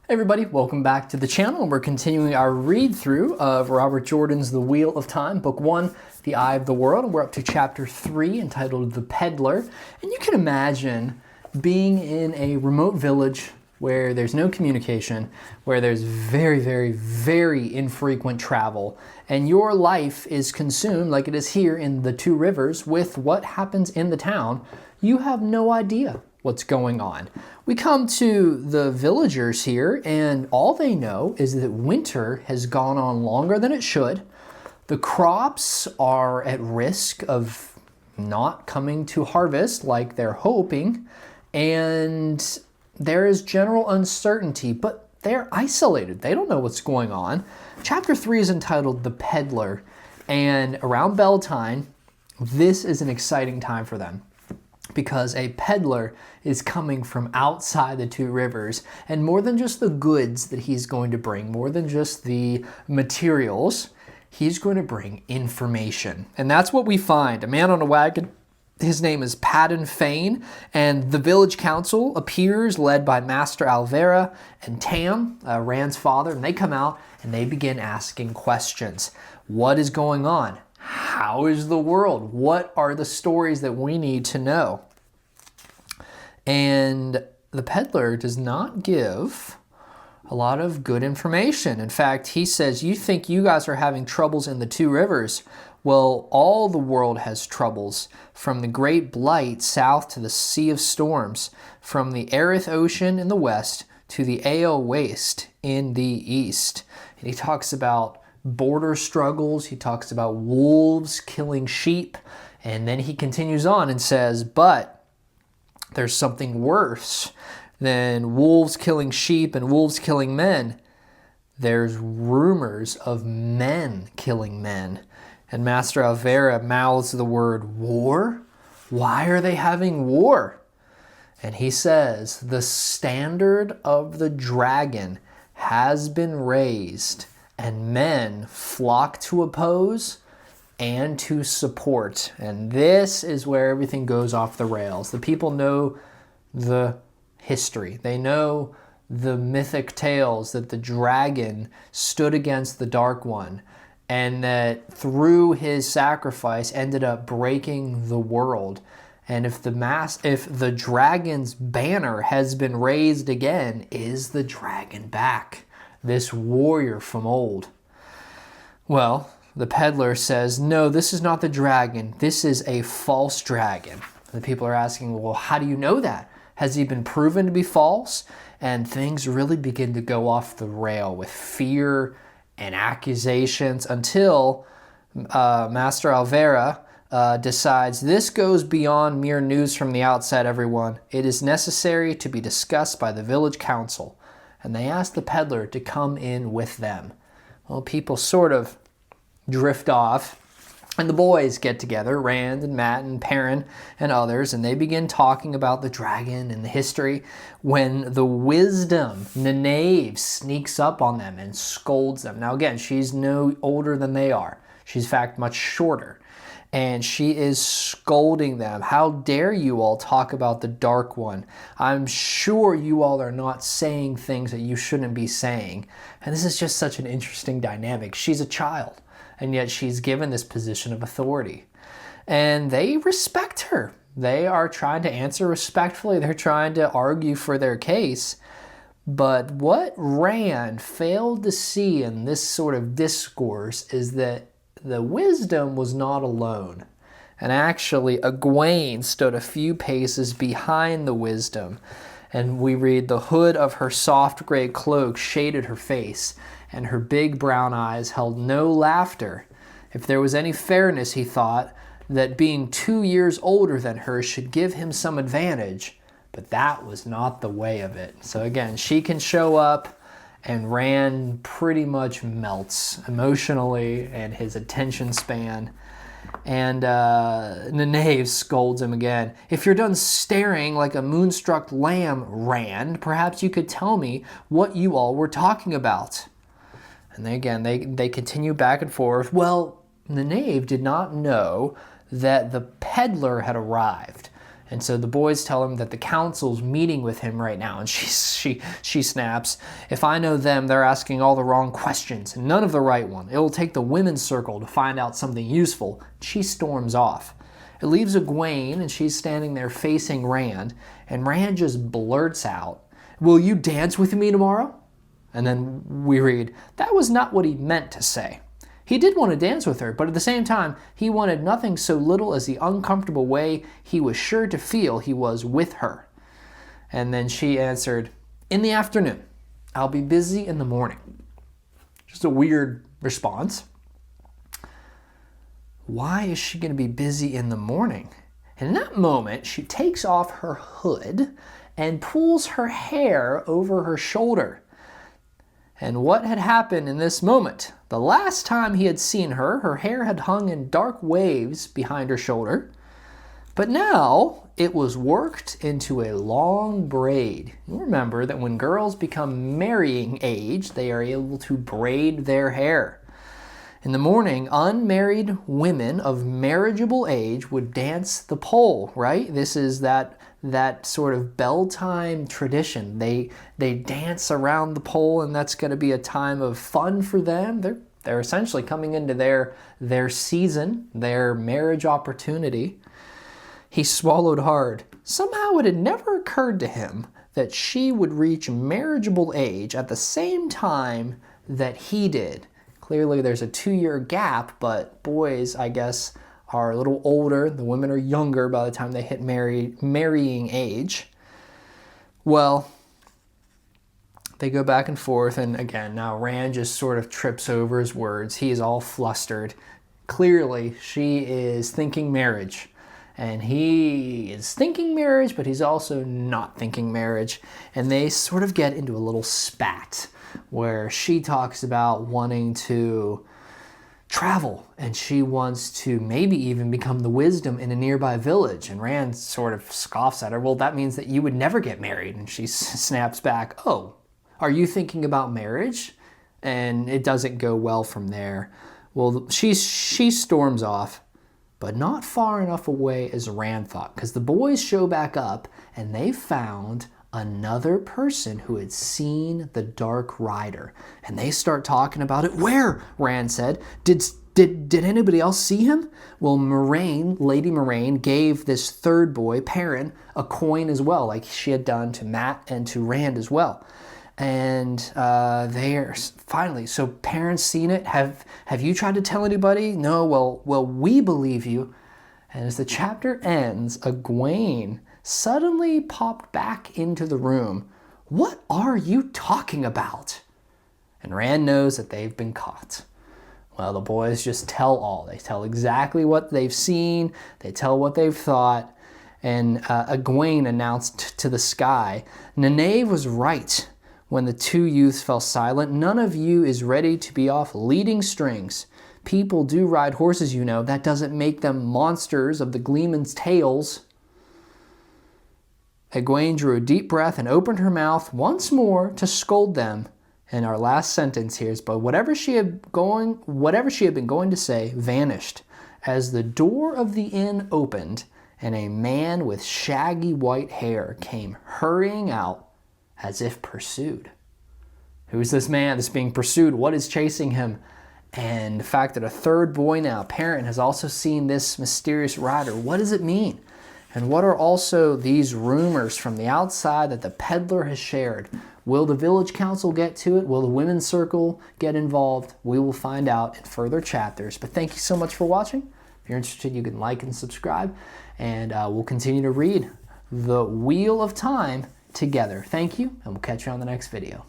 Hey everybody, welcome back to the channel. We're continuing our read through of Robert Jordan's The Wheel of Time, Book 1, The Eye of the World. We're up to Chapter 3 entitled The Peddler. And you can imagine being in a remote village where there's no communication, where there's very infrequent travel, and your life is consumed, like it is here in the Two Rivers, with what happens in the town. You have no idea what's going on. We come to the villagers here, and all they know is that winter has gone on longer than it should. The crops are at risk of not coming to harvest like they're hoping, and there is general uncertainty, but they're isolated. They don't know what's going on. Chapter 3 is entitled The Peddler, and around Beltane, this is an exciting time for them, because a peddler is coming from outside the Two Rivers, and more than just the goods that he's going to bring, more than just the materials, he's going to bring information. And that's what we find. A man on a wagon, his name is Paddon Fane, and the village council appears, led by Master Alvera and Tam, Rand's father, and they come out and they begin asking questions. What is going on? How is the world? What are the stories that we need to know? And the peddler does not give a lot of good information. In fact, he says, you think you guys are having troubles in the Two Rivers. Well, all the world has troubles, from the Great Blight south to the Sea of Storms, from the Aerith Ocean in the west to the Aeol Waste in the east. And he talks about border struggles, he talks about wolves killing sheep, and then he continues on and says, but there's something worse than wolves killing sheep and wolves killing men. There's rumors of men killing men. And Master Alvera mouths the word war. Why are they having war? And he says, the standard of the dragon has been raised, and men flock to oppose and to support. And this is where everything goes off the rails. The people know the history. They know the mythic tales that the dragon stood against the Dark One, and that through his sacrifice ended up breaking the world. And if the dragon's banner has been raised again, is the dragon back? This warrior from old. Well, the peddler says, no, this is not the dragon. This is a false dragon. The people are asking, well, how do you know that? Has he been proven to be false? And things really begin to go off the rail with fear and accusations until Master Alvera decides this goes beyond mere news from the outside, everyone. It is necessary to be discussed by the village council. And they ask the peddler to come in with them. Well, people sort of drift off, and the boys get together, Rand and Matt and Perrin and others, and they begin talking about the dragon and the history, when the wisdom, Nynaeve, sneaks up on them and scolds them. Now again, she's no older than they are. She's in fact much shorter. And she is scolding them. How dare you all talk about the Dark One? I'm sure you all are not saying things that you shouldn't be saying. And this is just such an interesting dynamic. She's a child, and yet she's given this position of authority. And they respect her. They are trying to answer respectfully. They're trying to argue for their case. But what Rand failed to see in this sort of discourse is that the wisdom was not alone. And actually, Egwene stood a few paces behind the wisdom. And we read, the hood of her soft gray cloak shaded her face, and her big brown eyes held no laughter. If there was any fairness, he thought, that being 2 years older than her should give him some advantage. But that was not the way of it. So again, she can show up, and Rand pretty much melts emotionally and his attention span. And Nynaeve scolds him again. If you're done staring like a moonstruck lamb, Rand, perhaps you could tell me what you all were talking about. And they continue back and forth. Well, Nynaeve did not know that the peddler had arrived. And so the boys tell him that the council's meeting with him right now. And she snaps, "If I know them, they're asking all the wrong questions and none of the right one. It will take the women's circle to find out something useful." She storms off. It leaves Egwene, and she's standing there facing Rand. And Rand just blurts out, "Will you dance with me tomorrow?" And then we read, that was not what he meant to say. He did want to dance with her, but at the same time, he wanted nothing so little as the uncomfortable way he was sure to feel he was with her. And then she answered, "In the afternoon. I'll be busy in the morning." Just a weird response. Why is she going to be busy in the morning? And in that moment, she takes off her hood and pulls her hair over her shoulder. And what had happened in this moment? The last time he had seen her, her hair had hung in dark waves behind her shoulder. But now it was worked into a long braid. You remember that when girls become marrying age, they are able to braid their hair. In the morning, unmarried women of marriageable age would dance the pole, right? This is that sort of bell time tradition. They dance around the pole, and that's going to be a time of fun for them. They're essentially coming into their season, their marriage opportunity. He swallowed hard. Somehow it had never occurred to him that she would reach marriageable age at the same time that he did. Clearly there's a 2-year gap, but boys, I guess, are a little older. The women are younger by the time they hit marrying age. Well, they go back and forth, and again, now Rand just sort of trips over his words. He is all flustered. Clearly, she is thinking marriage. And he is thinking marriage, but he's also not thinking marriage. And they sort of get into a little spat where she talks about wanting to travel, and she wants to maybe even become the wisdom in a nearby village. And Rand sort of scoffs at her. "Well, that means that you would never get married." And she snaps back, "Oh, are you thinking about marriage?" And it doesn't go well from there. Well, she storms off, but not far enough away as Rand thought, because the boys show back up and they found another person who had seen the Dark Rider. And they start talking about it. "Where?" Rand said. Did anybody else see him?" Well, Lady Moraine gave this third boy, Perrin, a coin as well, like she had done to Matt and to Rand as well. And they're finally, so Perrin's seen it. Have you tried to tell anybody? "No, well, we believe you." And as the chapter ends, Egwene suddenly popped back into the room. "What are you talking about?" And Rand knows that they've been caught. Well, the boys just tell all. They tell exactly what they've seen. They tell what they've thought. And Egwene announced to the sky, "Nynaeve was right when the two youths fell silent. None of you is ready to be off leading strings. People do ride horses, you know. That doesn't make them monsters of the Gleeman's tales." Egwene drew a deep breath and opened her mouth once more to scold them. And our last sentence here is, but whatever she had been going to say vanished as the door of the inn opened and a man with shaggy white hair came hurrying out as if pursued. Who's this man that's being pursued? What is chasing him? And the fact that a third boy now, Perrin, has also seen this mysterious rider. What does it mean? And what are also these rumors from the outside that the Peddler has shared? Will the village council get to it? Will the women's circle get involved? We will find out in further chapters. But thank you so much for watching. If you're interested, you can like and subscribe. And we'll continue to read The Wheel of Time together. Thank you, and we'll catch you on the next video.